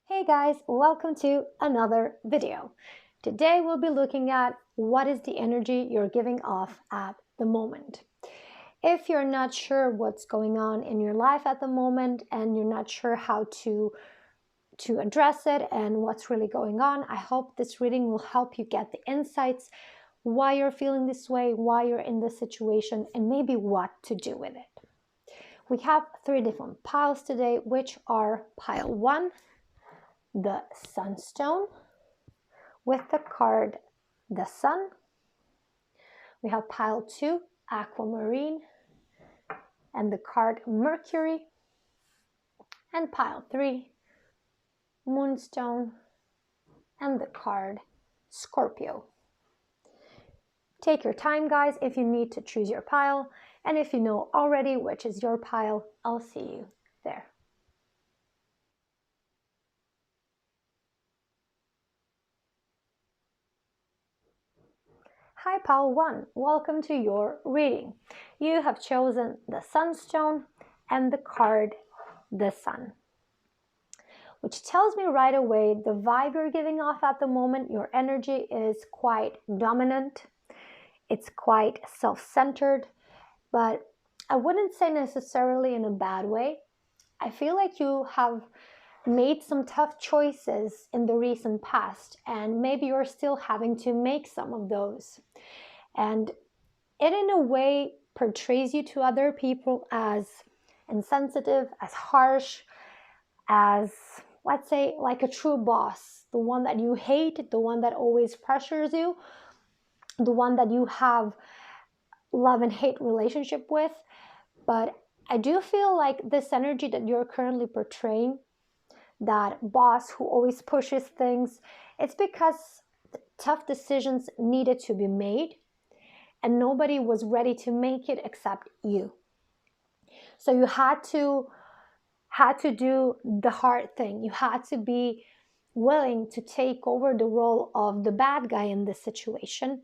Hey guys, welcome to another video. Today we'll be looking at what is the energy you're giving off at the moment. If you're not sure what's going on in your life at the moment and you're not sure how to address it and what's really going on, I hope this reading will help you get the insights, why you're feeling this way, why you're in this situation, and maybe what to do with it. We have 3 different piles today, which are pile 1, the Sunstone, with the card the Sun. We have pile 2, Aquamarine, and the card Mercury. And pile 3, Moonstone, and the card Scorpio. Take your time, guys, if you need to choose your pile, and if you know already which is your pile, I'll see you there. Hi pile 1, welcome to your reading. You have chosen the Sunstone and the card the Sun, which tells me right away the vibe you're giving off at the moment. Your energy is quite dominant, it's quite self-centered, but I wouldn't say necessarily in a bad way. I feel like you have made some tough choices in the recent past, and maybe you're still having to make some of those. And it in a way portrays you to other people as insensitive, as harsh, as, let's say, like a true boss, the one that you hate, the one that always pressures you, the one that you have love and hate relationship with. But I do feel like this energy that you're currently portraying, that boss who always pushes things, it's because tough decisions needed to be made and nobody was ready to make it except you. So you had to do the hard thing. You had to be willing to take over the role of the bad guy in this situation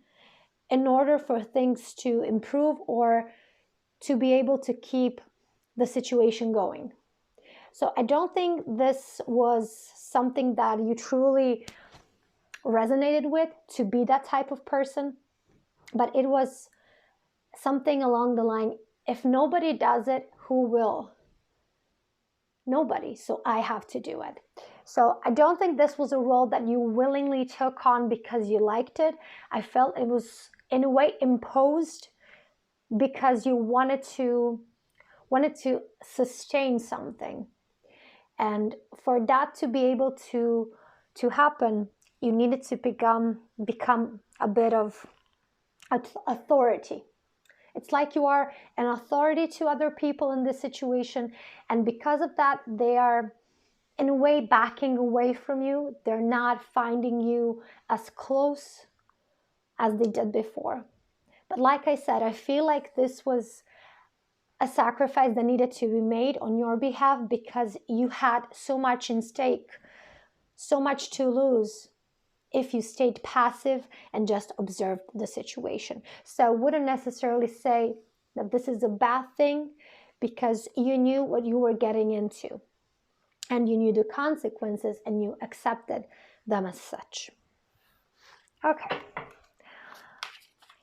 in order for things to improve or to be able to keep the situation going. So I don't think this was something that you truly resonated with, to be that type of person, but it was something along the line, if nobody does it, who will? Nobody, so I have to do it. So I don't think this was a role that you willingly took on because you liked it. I felt it was in a way imposed because you wanted to sustain something. And for that to be able to happen, you needed to become a bit of authority. It's like you are an authority to other people in this situation, and because of that, they are in a way backing away from you. They're not finding you as close as they did before. But like I said, I feel like this was a sacrifice that needed to be made on your behalf because you had so much in stake, so much to lose if you stayed passive and just observed the situation. So I wouldn't necessarily say that this is a bad thing because you knew what you were getting into and you knew the consequences and you accepted them as such. Okay.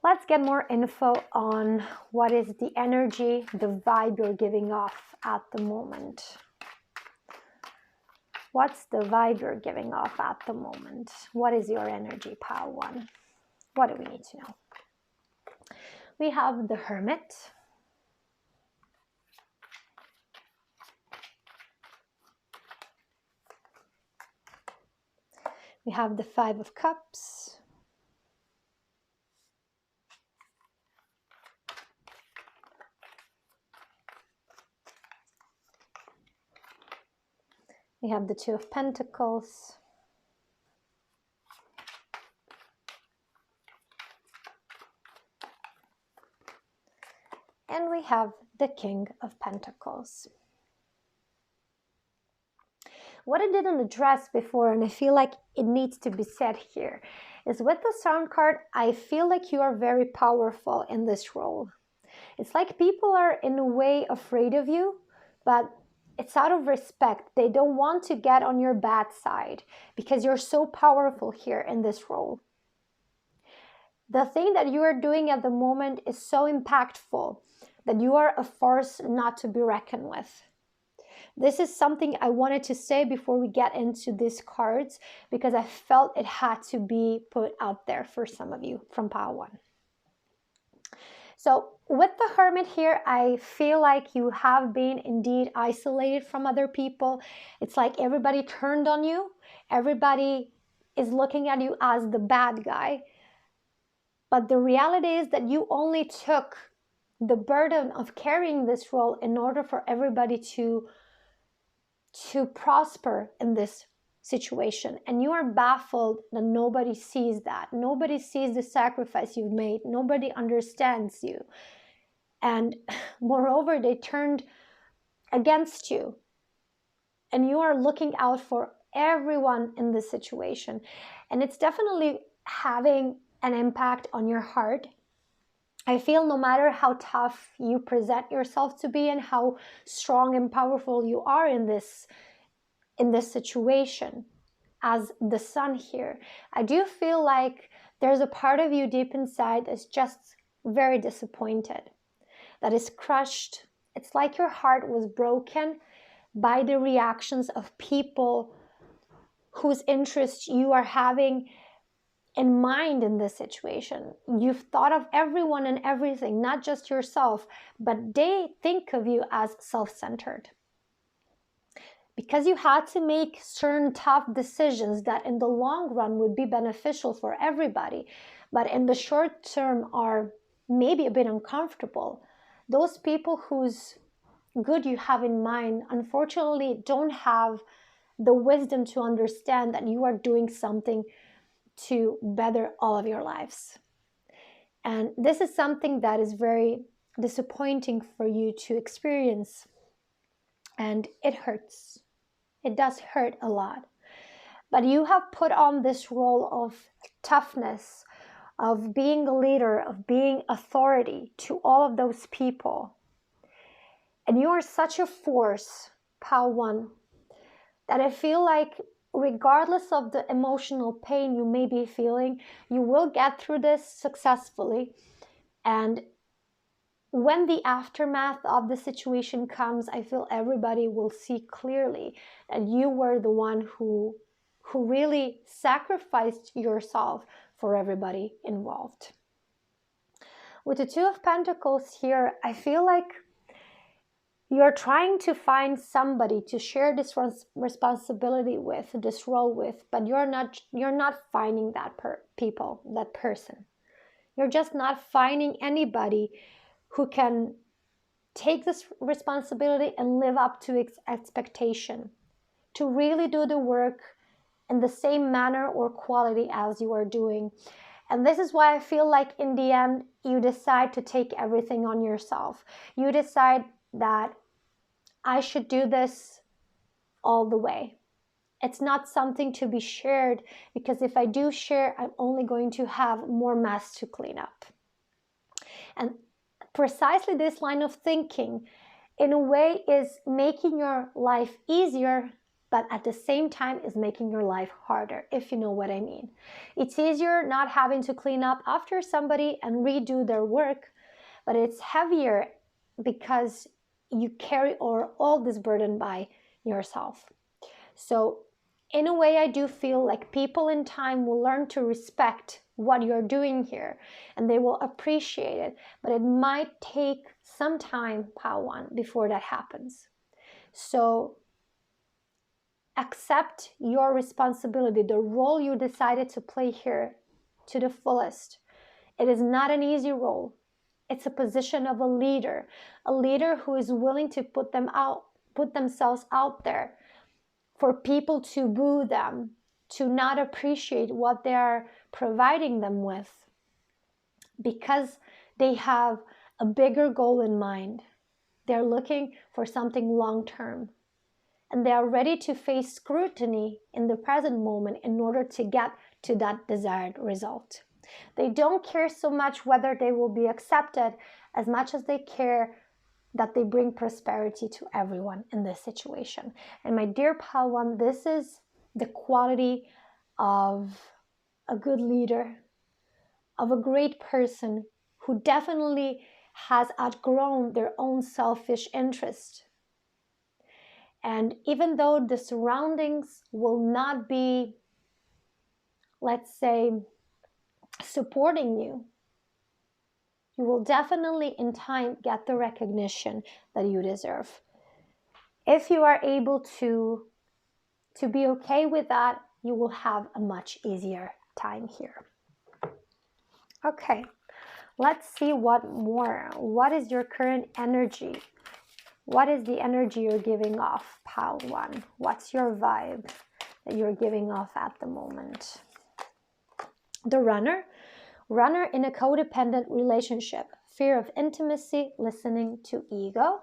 Let's get more info on what is the energy, the vibe you're giving off at the moment. What's the vibe you're giving off at the moment? What is your energy, pile 1? What do we need to know? We have the Hermit. We have the 5 of Cups. We have the 2 of Pentacles. And we have the King of Pentacles. What I didn't address before, and I feel like it needs to be said here, is with the Sun card, I feel like you are very powerful in this role. It's like people are in a way afraid of you, but it's out of respect. They don't want to get on your bad side because you're so powerful here in this role. The thing that you are doing at the moment is so impactful that you are a force not to be reckoned with. This is something I wanted to say before we get into these cards, because I felt it had to be put out there for some of you from pile 1. So with the Hermit here, I feel like you have been indeed isolated from other people. It's like everybody turned on you. Everybody is looking at you as the bad guy. But the reality is that you only took the burden of carrying this role in order for everybody to prosper in this situation. And you are baffled that nobody sees that. Nobody sees the sacrifice you've made. Nobody understands you. And moreover, they turned against you. And you are looking out for everyone in this situation. And it's definitely having an impact on your heart. I feel no matter how tough you present yourself to be and how strong and powerful you are in this situation as the Sun here, I do feel like there's a part of you deep inside that's just very disappointed, that is crushed. It's like your heart was broken by the reactions of people whose interests you are having in mind in this situation. You've thought of everyone and everything, not just yourself, but they think of you as self-centered. Because you had to make certain tough decisions that in the long run would be beneficial for everybody, but in the short term are maybe a bit uncomfortable. Those people whose good you have in mind, unfortunately, don't have the wisdom to understand that you are doing something to better all of your lives. And this is something that is very disappointing for you to experience. And it hurts. It does hurt a lot. But you have put on this role of toughness, of being a leader, of being authority to all of those people. And you are such a force, pile 1, that I feel like regardless of the emotional pain you may be feeling, you will get through this successfully. And when the aftermath of the situation comes, I feel everybody will see clearly that you were the one who really sacrificed yourself for everybody involved. With the Two of Pentacles here, I feel like you're trying to find somebody to share this responsibility with, this role with, but you're not finding that person. You're just not finding anybody who can take this responsibility and live up to its expectation, to really do the work in the same manner or quality as you are doing. And this is why I feel like in the end, you decide to take everything on yourself. You decide that I should do this all the way. It's not something to be shared, because if I do share, I'm only going to have more mess to clean up. And precisely this line of thinking, in a way, is making your life easier, but at the same time is making your life harder, if you know what I mean. It's easier not having to clean up after somebody and redo their work, but it's heavier because you carry all this burden by yourself. So in a way, I do feel like people in time will learn to respect what you're doing here, and they will appreciate it, but it might take some time, pile 1, before that happens. So accept your responsibility, the role you decided to play here, to the fullest. It is not an easy role. It's a position of a leader who is willing to put themselves out there for people to boo them, to not appreciate what they are providing them with, because they have a bigger goal in mind. They're looking for something long-term, and they are ready to face scrutiny in the present moment in order to get to that desired result. They don't care so much whether they will be accepted as much as they care that they bring prosperity to everyone in this situation. And my dear Pile 1, this is the quality of a good leader, of a great person who definitely has outgrown their own selfish interest. And even though the surroundings will not be, let's say, supporting you, you will definitely in time get the recognition that you deserve. If you are able to be okay with that, you will have a much easier time here. Okay, let's see what more. What is your current energy? What is the energy you're giving off, Pile 1? What's your vibe that you're giving off at the moment? The runner. Runner in a codependent relationship. Fear of intimacy, listening to ego.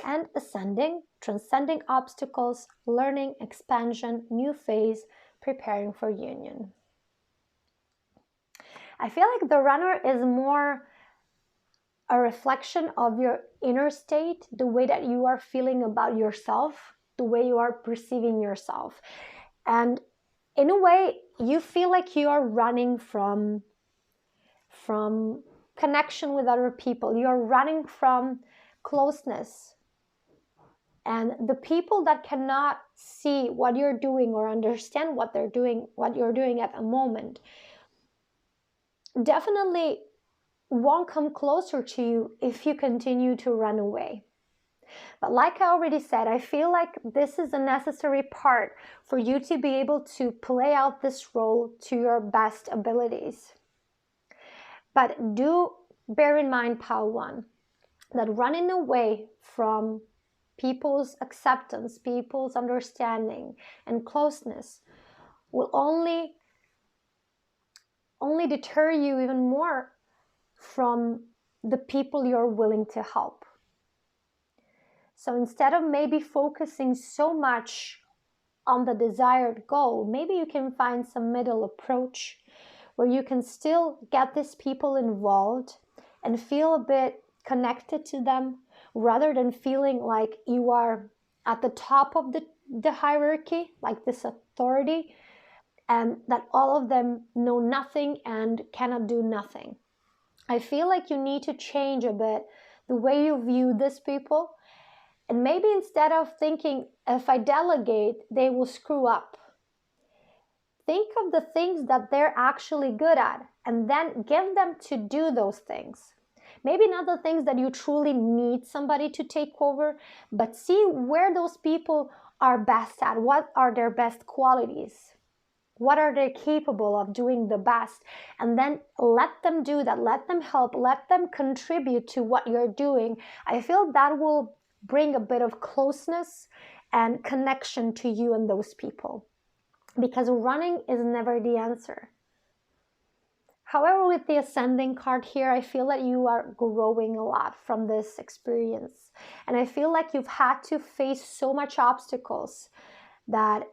And ascending, transcending obstacles, learning, expansion, new phase, preparing for union. I feel like the runner is more a reflection of your inner state, the way that you are feeling about yourself, the way you are perceiving yourself. And in a way, you feel like you are running from connection with other people. You're running from closeness. And the people that cannot see what you're doing or understand what they're doing, what you're doing at the moment, definitely won't come closer to you if you continue to run away. But like I already said, I feel like this is a necessary part for you to be able to play out this role to your best abilities. But do bear in mind, Pile 1, that running away from people's acceptance, people's understanding and closeness will only deter you even more from the people you're willing to help. So instead of maybe focusing so much on the desired goal, maybe you can find some middle approach where you can still get these people involved and feel a bit connected to them, rather than feeling like you are at the top of the hierarchy, like this authority, and that all of them know nothing and cannot do nothing. I feel like you need to change a bit the way you view these people. And maybe instead of thinking, if I delegate, they will screw up, think of the things that they're actually good at and then give them to do those things. Maybe not the things that you truly need somebody to take over, but see where those people are best at. What are their best qualities? What are they capable of doing the best? And then let them do that. Let them help. Let them contribute to what you're doing. I feel that will bring a bit of closeness and connection to you and those people. Because running is never the answer. However, with the ascending card here, I feel that you are growing a lot from this experience. And I feel like you've had to face so much obstacles that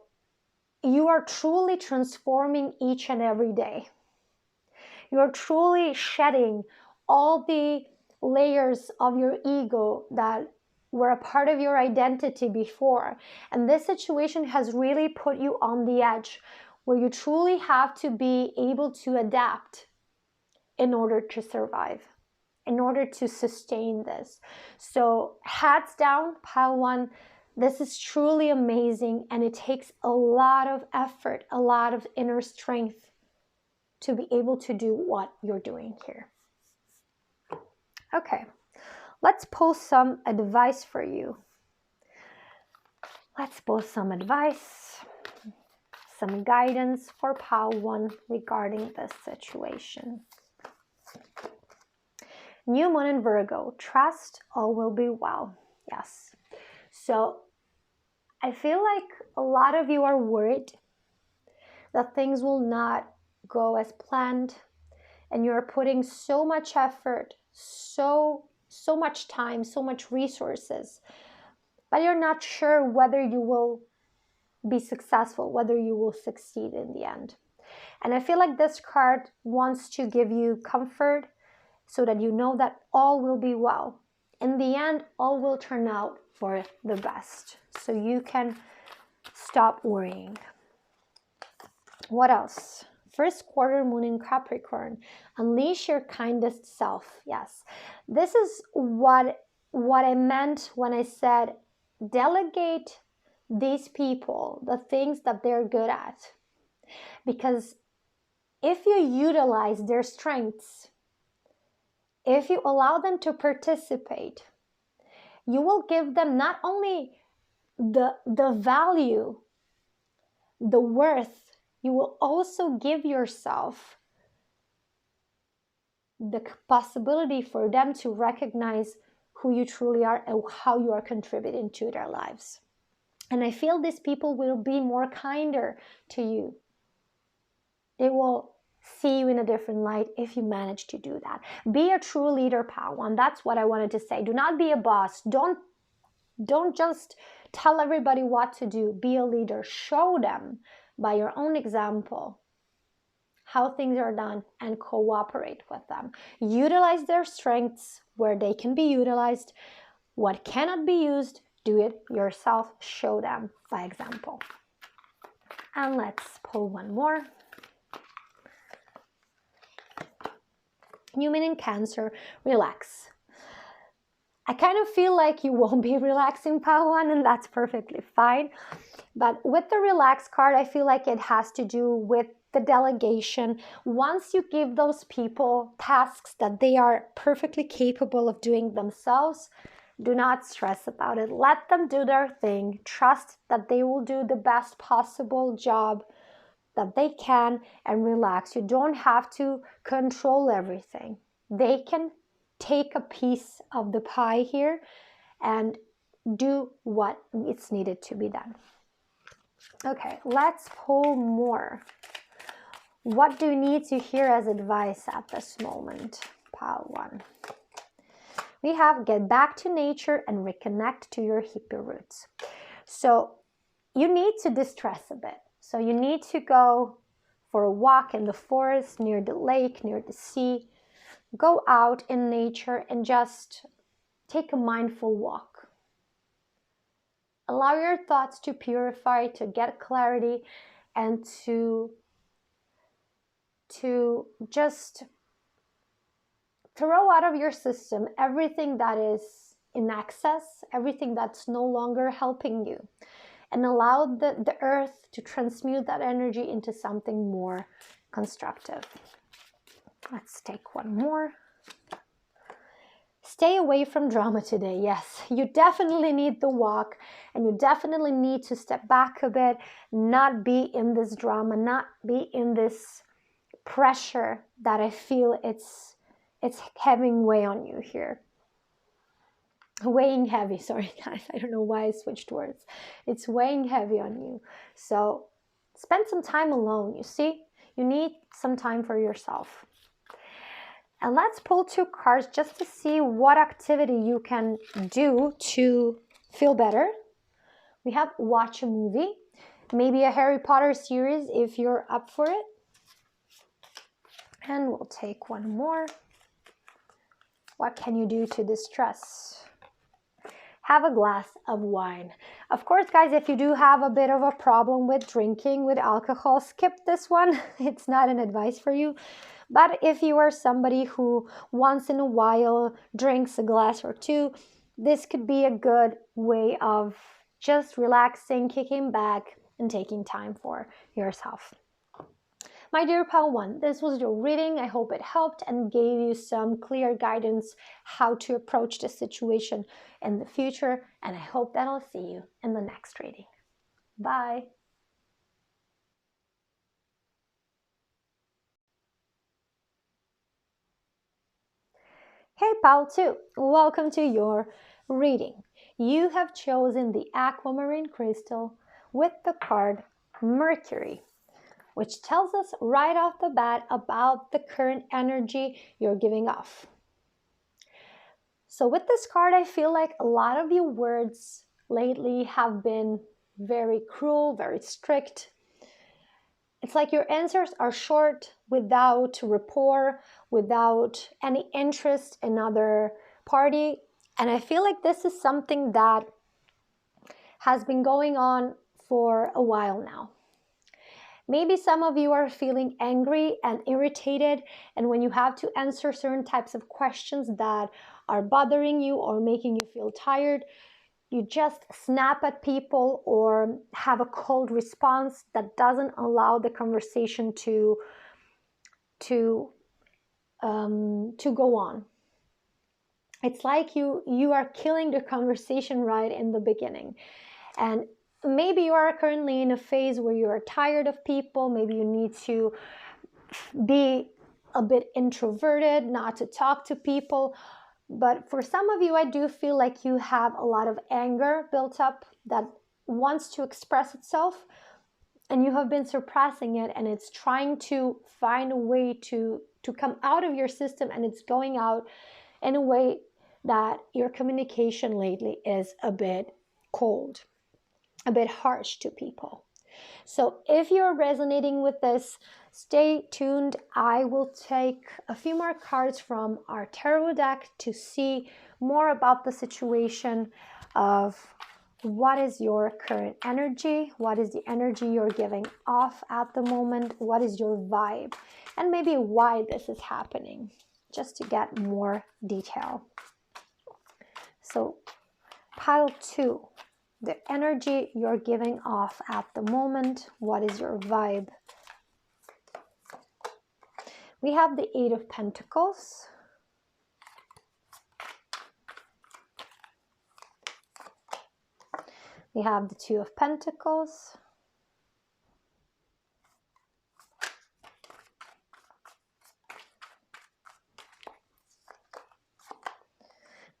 you are truly transforming each and every day. You are truly shedding all the layers of your ego that were a part of your identity before. And this situation has really put you on the edge where you truly have to be able to adapt in order to survive, in order to sustain this. So hats down, Pile 1. This is truly amazing, and it takes a lot of effort, a lot of inner strength to be able to do what you're doing here. Okay, let's pull some advice for you. Let's pull some advice, some guidance for Pile 1 regarding this situation. New Moon in Virgo, trust all will be well. Yes. So I feel like a lot of you are worried that things will not go as planned, and you're putting so much effort, so much time, so much resources, but you're not sure whether you will be successful, whether you will succeed in the end. And I feel like this card wants to give you comfort so that you know that all will be well. In the end, all will turn out for the best. So you can stop worrying. What else? First quarter moon in Capricorn. Unleash your kindest self. Yes. This is what I meant when I said delegate these people the things that they're good at. Because if you utilize their strengths, if you allow them to participate, you will give them not only the value, the worth, you will also give yourself the possibility for them to recognize who you truly are and how you are contributing to their lives. And I feel these people will be more kinder to you. They will see you in a different light if you manage to do that. Be a true leader, Padawan. That's what I wanted to say. Do not be a boss. Don't just tell everybody what to do. Be a leader. Show them by your own example how things are done and cooperate with them. Utilize their strengths where they can be utilized. What cannot be used, do it yourself. Show them by example. And let's pull one more. New moon in Cancer, relax. I kind of feel like you won't be relaxing, Padawan, and that's perfectly fine. But with the relax card, I feel like it has to do with the delegation. Once you give those people tasks that they are perfectly capable of doing themselves, do not stress about it. Let them do their thing. Trust that they will do the best possible job that they can and relax. You don't have to control everything. They can take a piece of the pie here and do what is needed to be done. Okay, let's pull more. What do you need to hear as advice at this moment? Pile one. We have get back to nature and reconnect to your hippie roots. So you need to distress a bit. So you need to go for a walk in the forest, near the lake, near the sea. Go out in nature and just take a mindful walk. Allow your thoughts to purify, to get clarity, and to just throw out of your system everything that is in excess, everything that's no longer helping you, and allow the earth to transmute that energy into something more constructive. Let's take one more. Stay away from drama today. Yes, you definitely need the walk, and you definitely need to step back a bit, not be in this drama, not be in this pressure that I feel it's having weight on you here. Weighing heavy, sorry guys, I don't know why I switched words. It's weighing heavy on you. So spend some time alone, you see? You need some time for yourself. And let's pull two cards just to see what activity you can do to feel better. We have watch a movie, maybe a Harry Potter series if you're up for it. And we'll take one more. What can you do to distress? Have a glass of wine. Of course, guys, if you do have a bit of a problem with drinking, with alcohol, skip this one. It's not an advice for you. But if you are somebody who once in a while drinks a glass or two, this could be a good way of just relaxing, kicking back, and taking time for yourself. My dear Pal One, this was your reading. I hope it helped and gave you some clear guidance how to approach the situation in the future. And I hope that I'll see you in the next reading. Bye. Hey Pal 2, welcome to your reading. You have chosen the aquamarine crystal with the card Mercury, which tells us right off the bat about the current energy you're giving off. So with this card, I feel like a lot of your words lately have been very cruel, very strict. It's like your answers are short, without rapport, without any interest in other party. And I feel like this is something that has been going on for a while now. Maybe some of you are feeling angry and irritated, and when you have to answer certain types of questions that are bothering you or making you feel tired, you just snap at people or have a cold response that doesn't allow the conversation to go on. It's like you are killing the conversation right in the beginning. And maybe you are currently in a phase where you are tired of people. Maybe you need to be a bit introverted, not to talk to people. But for some of you, I do feel like you have a lot of anger built up that wants to express itself, and you have been suppressing it, and it's trying to find a way to come out of your system, and it's going out in a way that your communication lately is a bit cold, a bit harsh to people. So if you're resonating with this, stay tuned. I will take a few more cards from our tarot deck to see more about the situation of what is your current energy, what is the energy you're giving off at the moment, what is your vibe, and maybe why this is happening, just to get more detail. So pile 2. The energy you're giving off at the moment. What is your vibe? We have the 8 of Pentacles. We have the 2 of Pentacles.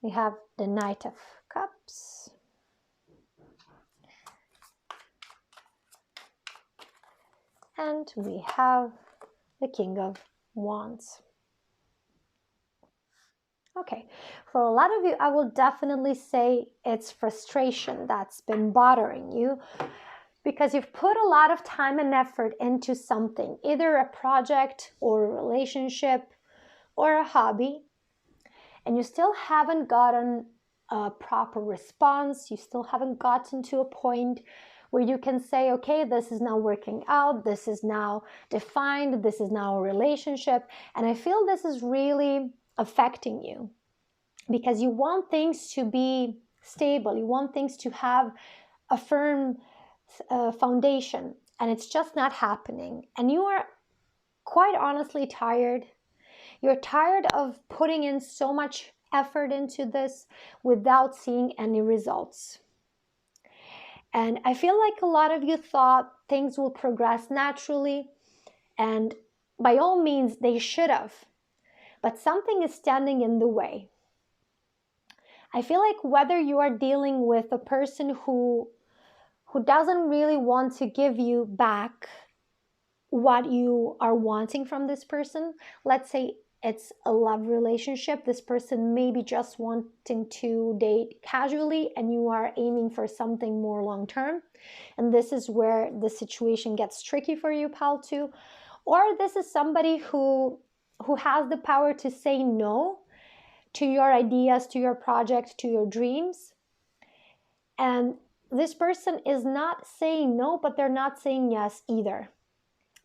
We have the Knight of Cups. And we have the King of Wands. Okay, for a lot of you, I will definitely say it's frustration that's been bothering you because you've put a lot of time and effort into something, either a project or a relationship or a hobby, and you still haven't gotten a proper response. You still haven't gotten to a point where you can say, okay, this is now working out, this is now defined, this is now a relationship. And I feel this is really affecting you because you want things to be stable, you want things to have a firm foundation, and it's just not happening. And you are quite honestly tired. You're tired of putting in so much effort into this without seeing any results. And I feel like a lot of you thought things will progress naturally, and by all means, they should have. But something is standing in the way. I feel like whether you are dealing with a person who doesn't really want to give you back what you are wanting from this person, let's say it's a love relationship, this person may be just wanting to date casually and you are aiming for something more long-term, and this is where the situation gets tricky for you, pal 2. Or this is somebody who has the power to say no to your ideas, to your project, to your dreams. And this person is not saying no, but they're not saying yes either.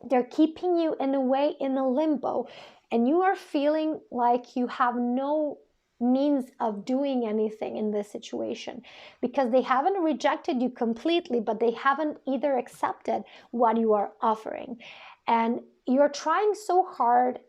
They're keeping you in a way in a limbo, and you are feeling like you have no means of doing anything in this situation because they haven't rejected you completely, but they haven't either accepted what you are offering. And you're trying so hard,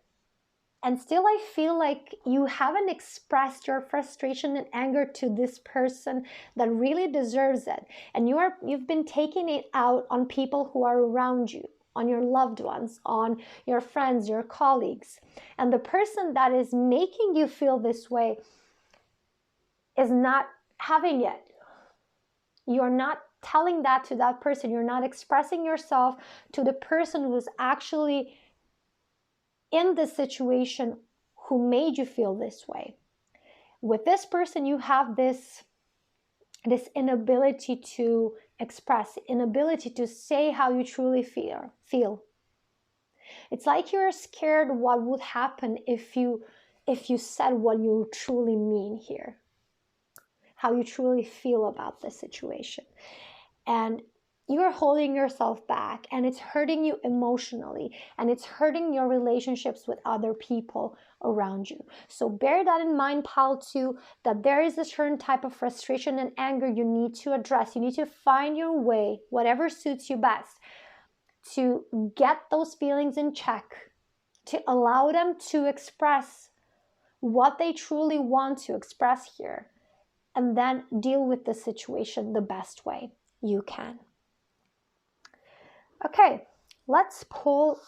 and still I feel like you haven't expressed your frustration and anger to this person that really deserves it. And you've been taking it out on people who are around you, on your loved ones, on your friends, your colleagues. And the person that is making you feel this way is not having it. You're not telling that to that person. You're not expressing yourself to the person who's actually in this situation, who made you feel this way. With this person, you have this inability to express, inability to say how you truly feel. It's like you're scared what would happen if you said what you truly mean here, how you truly feel about this situation. And you're holding yourself back, and it's hurting you emotionally, and it's hurting your relationships with other people around you. So bear that in mind, pile 2, that there is a certain type of frustration and anger you need to address. You need to find your way, whatever suits you best, to get those feelings in check, to allow them to express what they truly want to express here, and then deal with the situation the best way you can. Okay, let's pull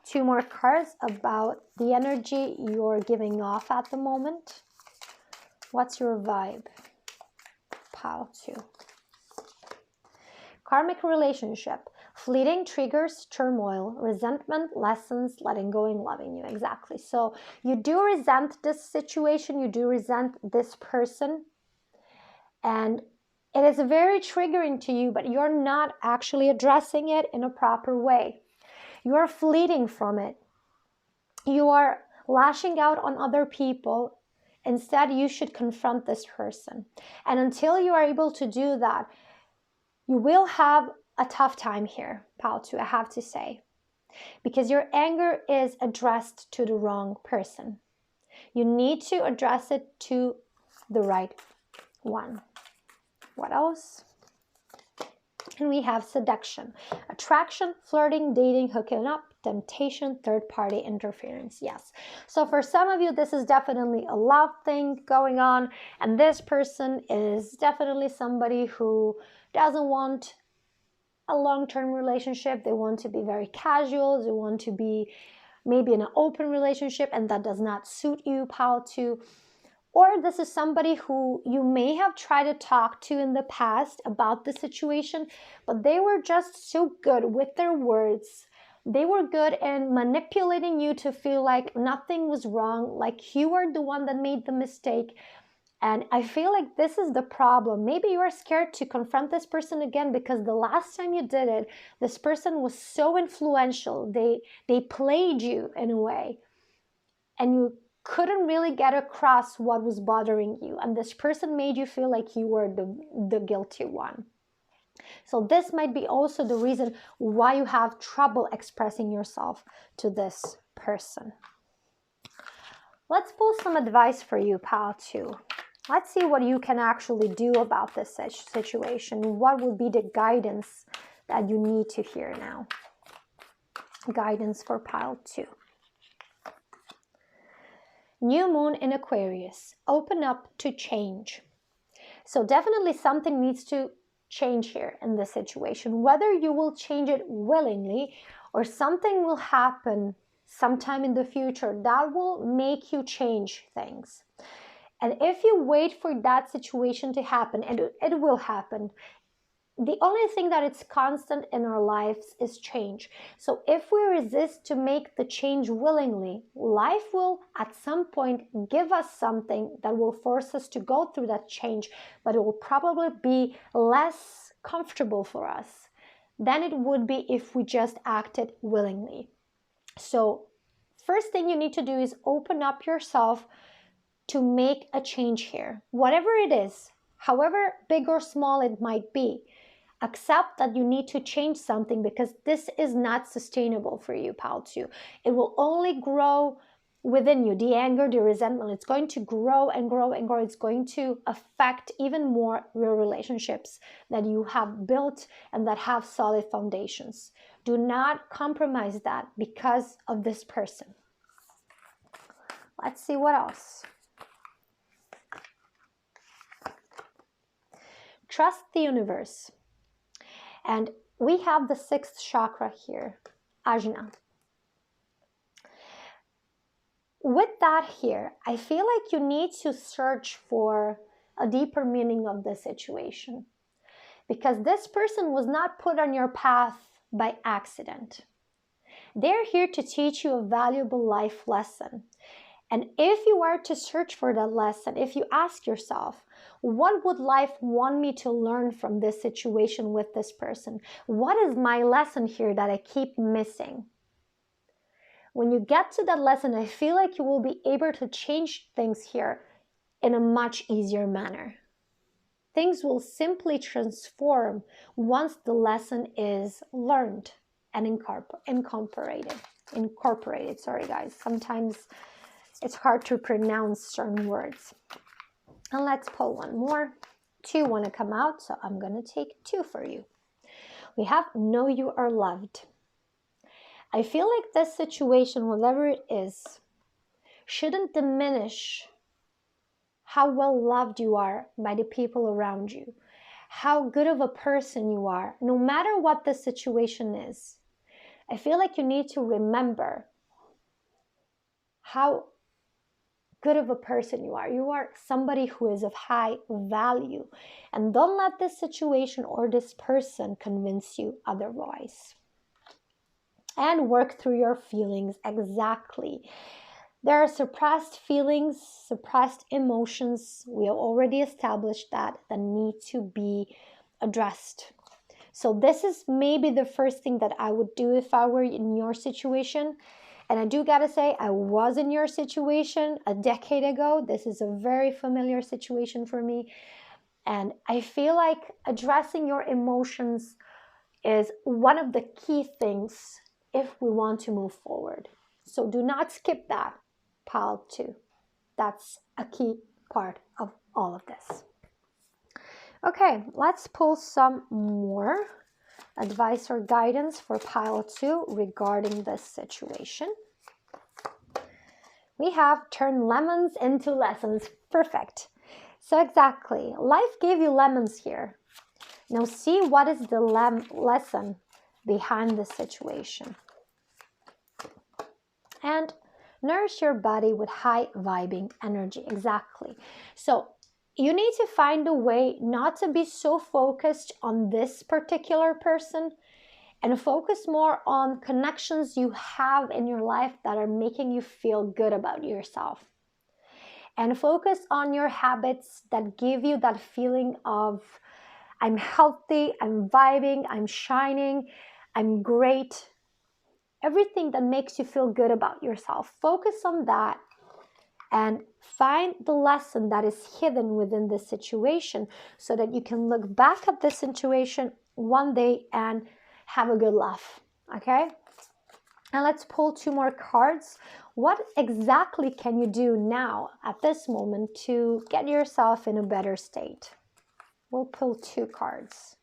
2 more cards about the energy you're giving off at the moment. What's your vibe? Pile 2. Karmic relationship. Fleeting triggers, turmoil, resentment, lessons, letting go, and loving you. Exactly. So you do resent this situation. You do resent this person. And it is very triggering to you, but you're not actually addressing it in a proper way. You are fleeting from it. You are lashing out on other people. Instead, you should confront this person. And until you are able to do that, you will have a tough time here, pile 2, I have to say, because your anger is addressed to the wrong person. You need to address it to the right one. What else? And we have seduction, attraction, flirting, dating, hooking up, temptation, third-party interference. Yes. So for some of you, this is definitely a love thing going on, and this person is definitely somebody who doesn't want a long-term relationship. They want to be very casual. They want to be maybe in an open relationship, and that does not suit you, pile 2. Or this is somebody who you may have tried to talk to in the past about the situation, but they were just so good with their words. They were good in manipulating you to feel like nothing was wrong, like you were the one that made the mistake. And I feel like this is the problem. Maybe you are scared to confront this person again because the last time you did it, this person was so influential. They played you in a way, and you couldn't really get across what was bothering you. And this person made you feel like you were the guilty one. So this might be also the reason why you have trouble expressing yourself to this person. Let's pull some advice for you, pile 2. Let's see what you can actually do about this situation. What would be the guidance that you need to hear now? Guidance for pile 2. New moon in Aquarius. Open up to change. So definitely something needs to change here in this situation. Whether you will change it willingly or something will happen sometime in the future that will make you change things. And if you wait for that situation to happen, and it will happen, the only thing that is constant in our lives is change. So if we resist to make the change willingly, life will at some point give us something that will force us to go through that change, but it will probably be less comfortable for us than it would be if we just acted willingly. So first thing you need to do is open up yourself to make a change here. Whatever it is, however big or small it might be, accept that you need to change something because this is not sustainable for you, pile 2. It will only grow within you. The anger, the resentment, it's going to grow and grow and grow. It's going to affect even more your relationships that you have built and that have solid foundations. Do not compromise that because of this person. Let's see what else. Trust the universe. And we have the 6th chakra here, Ajna. With that here, I feel like you need to search for a deeper meaning of the situation, because this person was not put on your path by accident. They're here to teach you a valuable life lesson. And if you are to search for that lesson, if you ask yourself, what would life want me to learn from this situation with this person? What is my lesson here that I keep missing? when you get to that lesson, I feel like you will be able to change things here in a much easier manner. Things will simply transform once the lesson is learned and incorporated. Sorry guys, sometimes it's hard to pronounce certain words. And let's pull one more. 2 want to come out, so I'm going to take 2 for you. We have know you are loved. I feel like this situation, whatever it is, shouldn't diminish how well loved you are by the people around you, how good of a person you are, no matter what the situation is. I feel like you need to remember how good of a person you are. You are somebody who is of high value, and don't let this situation or this person convince you otherwise. And work through your feelings. Exactly. There are suppressed feelings, suppressed emotions. We have already established that need to be addressed. So this is maybe the first thing that I would do if I were in your situation. And I do gotta say, I was in your situation a decade ago. This is a very familiar situation for me. And I feel like addressing your emotions is one of the key things if we want to move forward. So do not skip that, pile 2. That's a key part of all of this. Okay, let's pull some more advice or guidance for pile 2 regarding this situation. We have turn lemons into lessons. Perfect. So exactly, life gave you lemons here. Now see what is the lesson behind the situation. And nourish your body with high vibing energy. Exactly. So you need to find a way not to be so focused on this particular person and focus more on connections you have in your life that are making you feel good about yourself. And focus on your habits that give you that feeling of I'm healthy, I'm vibing, I'm shining, I'm great. Everything that makes you feel good about yourself. Focus on that and find the lesson that is hidden within this situation so that you can look back at this situation one day and have a good laugh, okay? And let's pull 2 more cards. What exactly can you do now at this moment to get yourself in a better state? We'll pull 2 cards.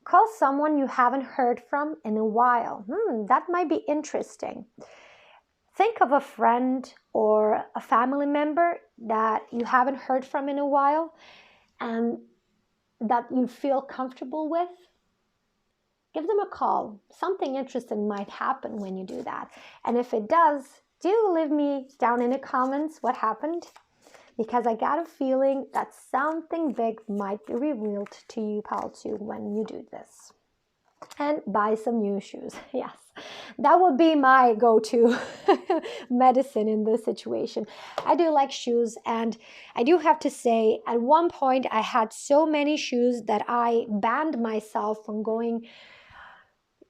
Call someone you haven't heard from in a while. That might be interesting. Think of a friend or a family member that you haven't heard from in a while and that you feel comfortable with. Give them a call. Something interesting might happen when you do that. And if it does, do leave me down in the comments what happened, because I got a feeling that something big might be revealed to you, pal, too, when you do this. And buy some new shoes. Yes, that would be my go-to medicine in this situation. I do like shoes, and I do have to say, at one point I had so many shoes that I banned myself from going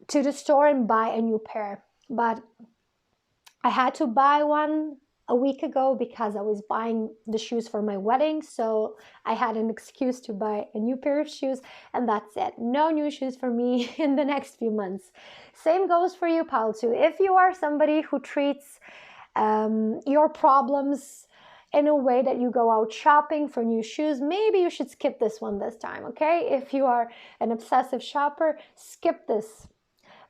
to the store and buy a new pair. But I had to buy one a week ago because I was buying the shoes for my wedding, so I had an excuse to buy a new pair of shoes, and that's it. No new shoes for me in the next few months. Same goes for you, pal, too. If you are somebody who treats your problems in a way that you go out shopping for new shoes, maybe you should skip this one this time, okay? If you are an obsessive shopper, skip this.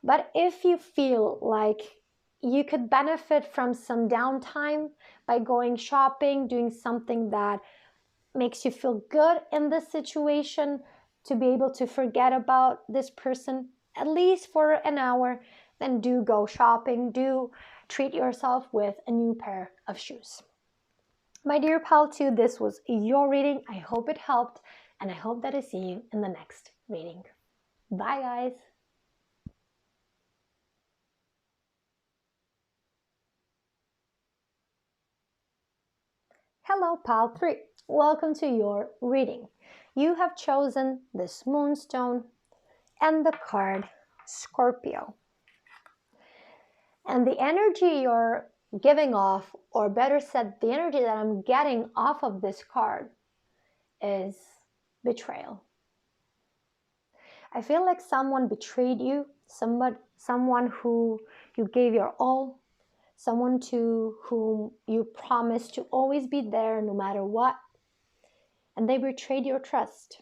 But if you feel like you could benefit from some downtime by going shopping, doing something that makes you feel good in this situation, to be able to forget about this person at least for an hour, then do go shopping, do treat yourself with a new pair of shoes. My dear pal, too, this was your reading. I hope it helped, and I hope that I see you in the next reading. Bye, guys. Hello, pal 3. Welcome to your reading. You have chosen this moonstone and the card Scorpio. And the energy you're giving off, or better said, the energy that I'm getting off of this card is betrayal. I feel like someone betrayed you, someone who you gave your all, someone to whom you promised to always be there no matter what, and they betrayed your trust.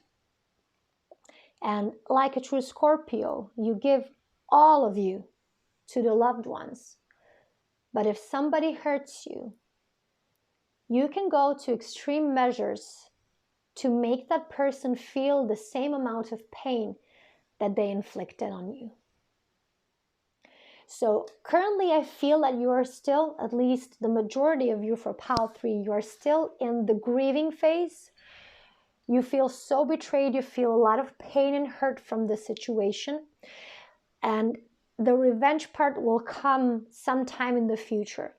And like a true Scorpio, you give all of you to the loved ones. But if somebody hurts you, you can go to extreme measures to make that person feel the same amount of pain that they inflicted on you. So currently I feel that you are still, at least the majority of you for Pile 3, you are still in the grieving phase. You feel so betrayed, you feel a lot of pain and hurt from the situation. And the revenge part will come sometime in the future.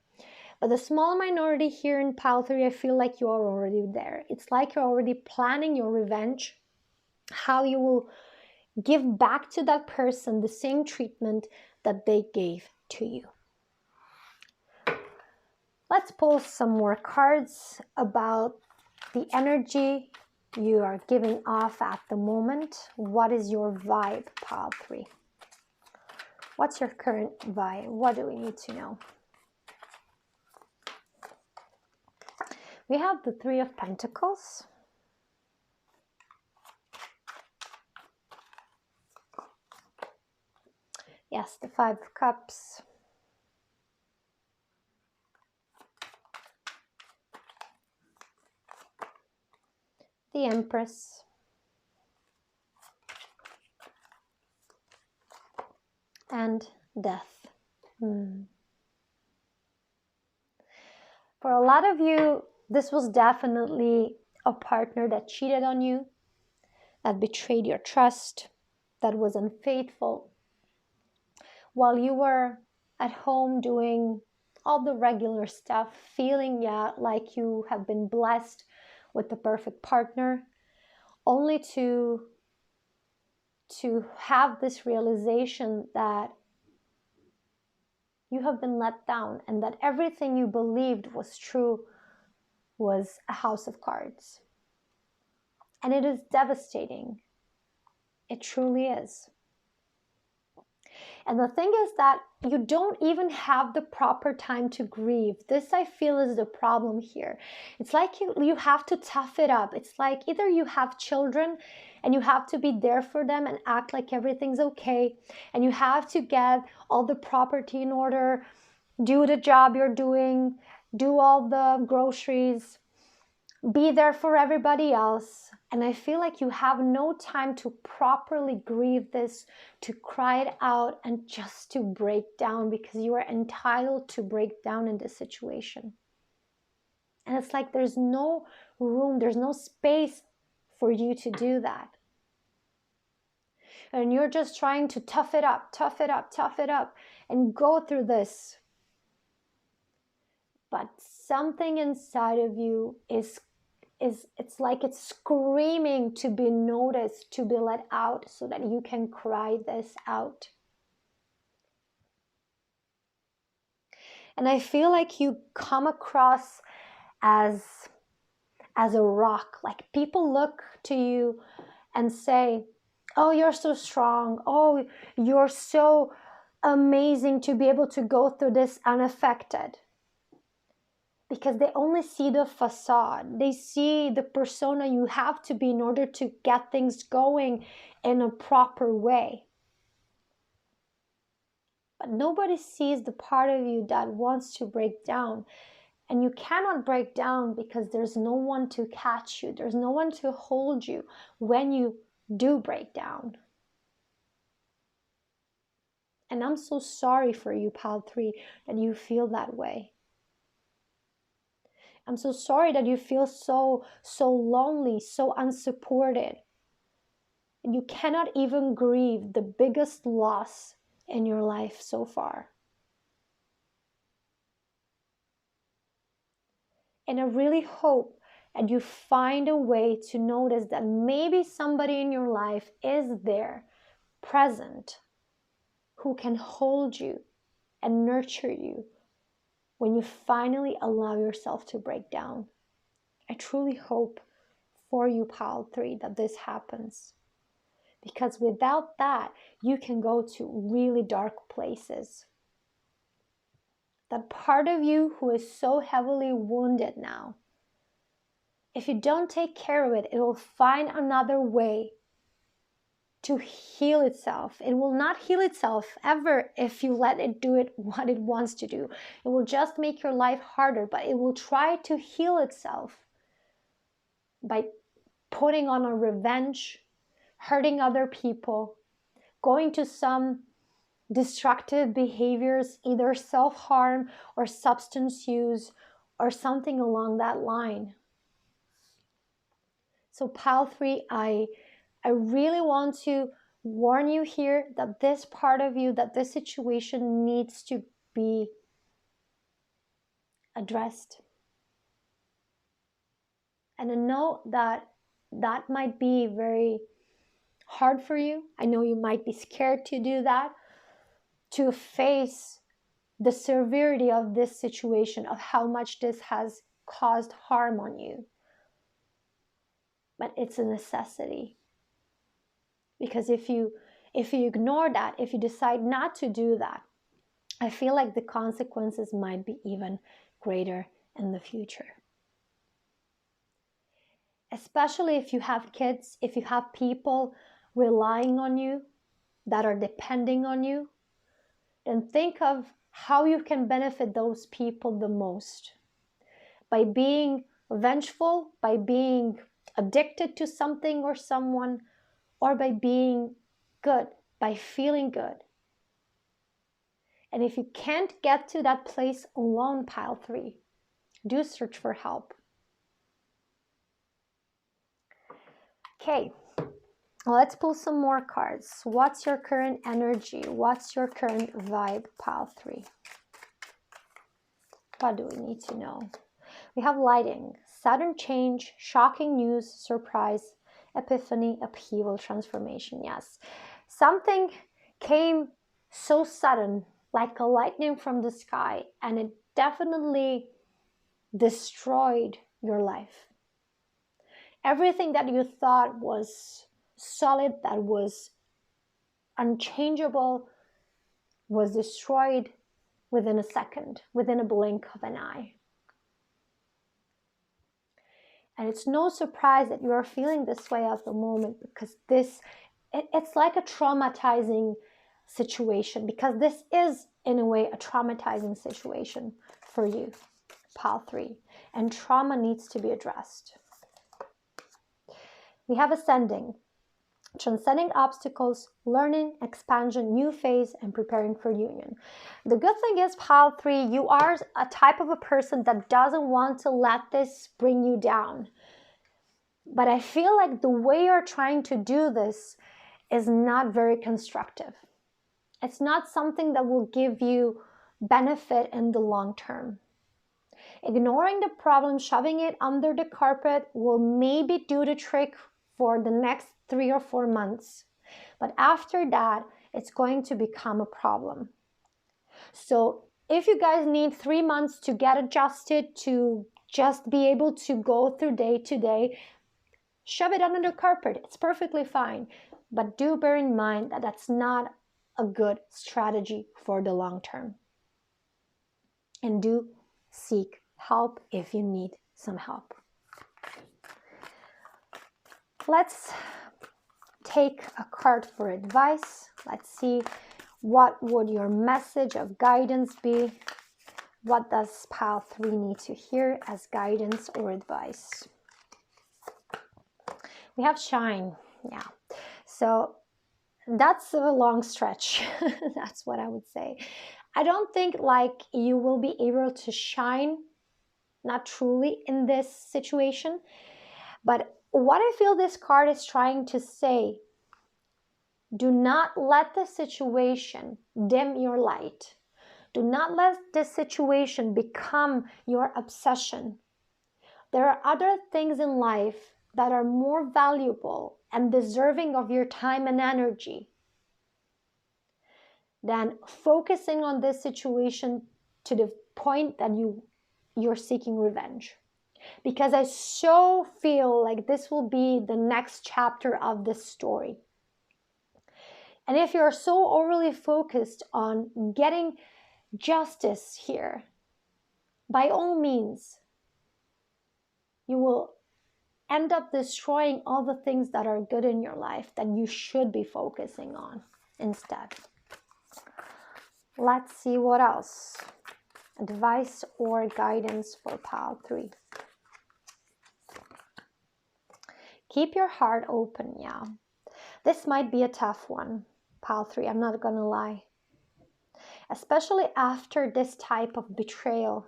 But the small minority here in Pile 3, I feel like you are already there. It's like you're already planning your revenge, how you will give back to that person the same treatment that they gave to you. Let's pull some more cards about the energy you are giving off at the moment. What is your vibe, Pile 3? What's your current vibe? What do we need to know? We have the Three of Pentacles. Yes, the Five of Cups. The Empress. And Death. For a lot of you, this was definitely a partner that cheated on you, that betrayed your trust, that was unfaithful. While you were at home doing all the regular stuff, feeling like you have been blessed with the perfect partner, only to have this realization that you have been let down and that everything you believed was true was a house of cards. And it is devastating. It truly is. And the thing is that you don't even have the proper time to grieve. This, I feel, is the problem here. It's like you have to tough it up. It's like either you have children and you have to be there for them and act like everything's okay, and you have to get all the property in order, do the job you're doing, do all the groceries, be there for everybody else. And I feel like you have no time to properly grieve this, to cry it out, and just to break down, because you are entitled to break down in this situation. And it's like there's no room, there's no space for you to do that. And you're just trying to tough it up, and go through this. But something inside of you is it's like it's screaming to be noticed, to be let out, so that you can cry this out. And I feel like you come across as a rock. Like people look to you and say, oh, you're so strong. Oh, you're so amazing to be able to go through this unaffected. Because they only see the facade. They see the persona you have to be in order to get things going in a proper way. But nobody sees the part of you that wants to break down. And you cannot break down because there's no one to catch you. There's no one to hold you when you do break down. And I'm so sorry for you, Pile 3, that you feel that way. I'm so sorry that you feel so lonely, so unsupported. And you cannot even grieve the biggest loss in your life so far. And I really hope that you find a way to notice that maybe somebody in your life is there, present, who can hold you and nurture you when you finally allow yourself to break down. I truly hope for you, Pile 3, that this happens. Because without that, you can go to really dark places. That part of you who is so heavily wounded now, if you don't take care of it, it will find another way to heal itself. It will not heal itself ever if you let it do it what it wants to do. It will just make your life harder, but it will try to heal itself by putting on a revenge, hurting other people, going to some destructive behaviors, either self-harm or substance use or something along that line. So Pile 3, I really want to warn you here that this part of you, that this situation needs to be addressed. And I know that that might be very hard for you. I know you might be scared to do that, to face the severity of this situation, of how much this has caused harm on you. But it's a necessity. Because if you ignore that, if you decide not to do that, I feel like the consequences might be even greater in the future. Especially if you have kids, if you have people relying on you, that are depending on you, then think of how you can benefit those people the most. By being vengeful, by being addicted to something or someone, or by being good, by feeling good. And if you can't get to that place alone, Pile 3, do search for help. Okay, let's pull some more cards. What's your current energy? What's your current vibe, Pile 3? What do we need to know? We have lighting, sudden change, shocking news, surprise, epiphany, upheaval, transformation. Yes, something came so sudden, like a lightning from the sky, and it definitely destroyed your life. Everything that you thought was solid, that was unchangeable, was destroyed within a second, within a blink of an eye. And it's no surprise that you are feeling this way at the moment, because it's like a traumatizing situation, because this is, in a way, a traumatizing situation for you, Pile 3. And trauma needs to be addressed. We have ascending, transcending obstacles, learning, expansion, new phase, and preparing for union. The good thing is, Pile 3, you are a type of a person that doesn't want to let this bring you down. But I feel like the way you're trying to do this is not very constructive. It's not something that will give you benefit in the long term. Ignoring the problem, shoving it under the carpet will maybe do the trick for the next 3 or 4 months. But after that, it's going to become a problem. So if you guys need 3 months to get adjusted, to just be able to go through day to day, shove it under the carpet. It's perfectly fine. But do bear in mind that that's not a good strategy for the long term. And do seek help if you need some help. Let's take a card for advice. Let's see, what would your message of guidance be? What does Pile 3 need to hear as guidance or advice? We have shine. Yeah. So that's a long stretch. That's what I would say. I don't think like you will be able to shine, not truly in this situation. But what I feel this card is trying to say, do not let the situation dim your light. Do not let this situation become your obsession. There are other things in life that are more valuable and deserving of your time and energy. than focusing on this situation to the point that you're seeking revenge. Because I so feel like this will be the next chapter of this story. And if you're so overly focused on getting justice here, by all means, you will end up destroying all the things that are good in your life that you should be focusing on instead. Let's see what else. Advice or guidance for pile 3. Keep your heart open, yeah. This might be a tough one, pile 3, I'm not gonna lie. Especially after this type of betrayal.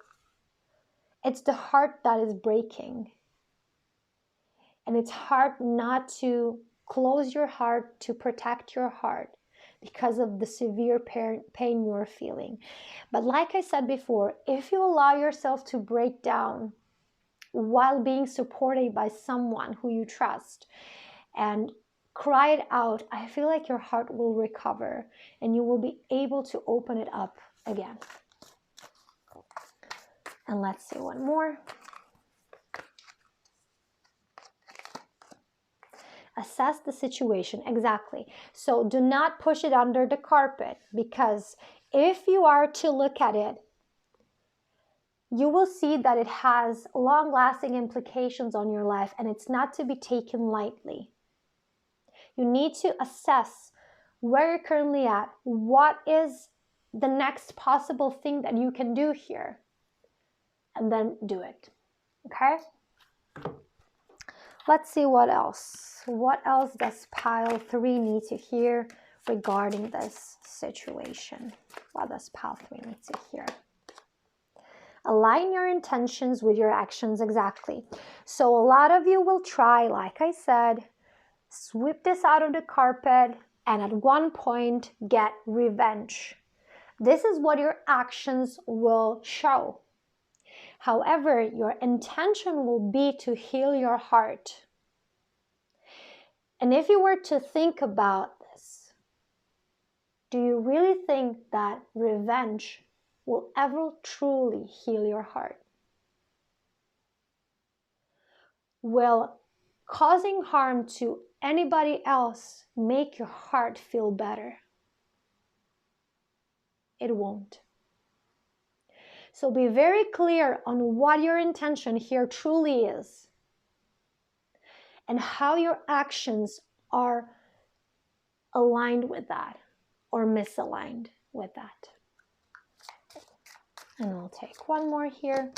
It's the heart that is breaking. And it's hard not to close your heart to protect your heart because of the severe pain you're feeling. But like I said before, if you allow yourself to break down while being supported by someone who you trust and cry it out, I feel like your heart will recover and you will be able to open it up again. And let's see one more. Assess the situation. Exactly. So do not push it under the carpet, because if you are to look at it, you will see that it has long-lasting implications on your life and it's not to be taken lightly. You need to assess where you're currently at. What is the next possible thing that you can do here? And then do it. Okay? Let's see what else. What else does pile 3 need to hear regarding this situation? What does pile 3 need to hear? Align your intentions with your actions. Exactly. So a lot of you will try, like I said, sweep this out of the carpet and at one point get revenge. This is what your actions will show. However, your intention will be to heal your heart. And if you were to think about this, do you really think that revenge will ever truly heal your heart? Will causing harm to anybody else make your heart feel better? It won't. So be very clear on what your intention here truly is and how your actions are aligned with that or misaligned with that. And we'll take one more here.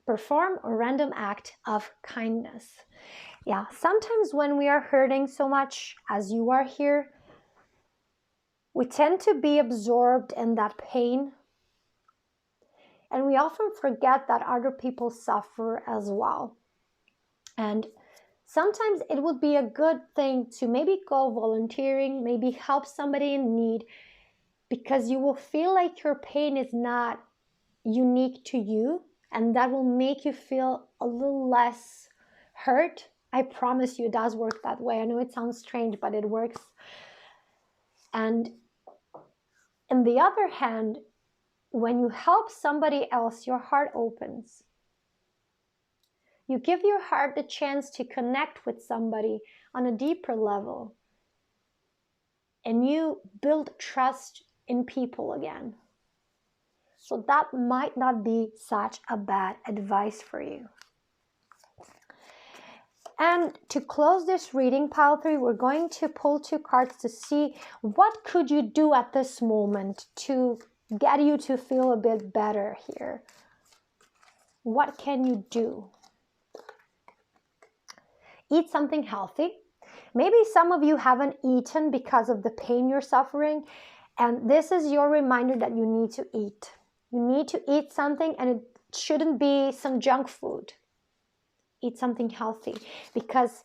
Perform a random act of kindness. Yeah, sometimes when we are hurting so much as you are here, we tend to be absorbed in that pain. And we often forget that other people suffer as well. And sometimes it would be a good thing to maybe go volunteering, maybe help somebody in need, because you will feel like your pain is not unique to you, and that will make you feel a little less hurt. I promise you it does work that way. I know it sounds strange, but it works. And on the other hand, when you help somebody else, your heart opens. You give your heart the chance to connect with somebody on a deeper level. And you build trust in people again. So that might not be such a bad advice for you. And to close this reading, pile 3, we're going to pull 2 cards to see what could you do at this moment to get you to feel a bit better here. What can you do? Eat something healthy. Maybe some of you haven't eaten because of the pain you're suffering, and this is your reminder that you need to eat. You need to eat something, and it shouldn't be some junk food. Eat something healthy, because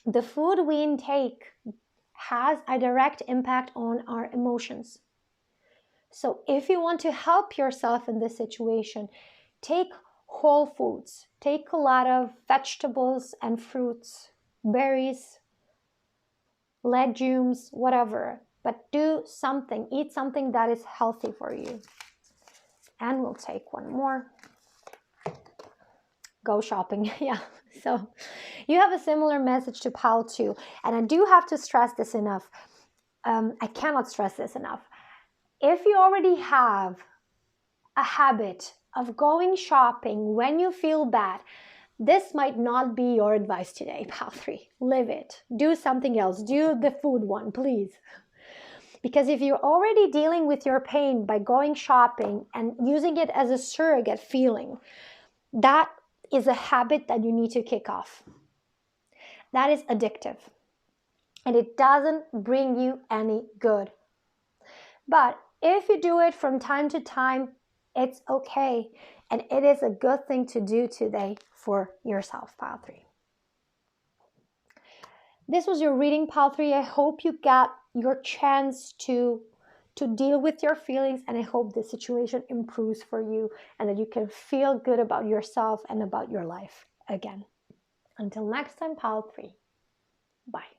the food we intake has a direct impact on our emotions. So if you want to help yourself in this situation, take whole foods. Take a lot of vegetables and fruits, berries, legumes, whatever. but do something. Eat something that is healthy for you. And we'll take one more. Go shopping. Yeah. So you have a similar message to pile 2. And I do have to stress this enough. I cannot stress this enough. If you already have a habit of going shopping when you feel bad, this might not be your advice today, pile 3. Live it. Do something else. Do the food one, please. Because if you're already dealing with your pain by going shopping and using it as a surrogate feeling, that is a habit that you need to kick off. That is addictive. And it doesn't bring you any good. But if you do it from time to time, it's okay. And it is a good thing to do today for yourself, pile 3. This was your reading, pile 3. I hope you got your chance to deal with your feelings, and I hope the situation improves for you and that you can feel good about yourself and about your life again. Until next time, pile 3. Bye.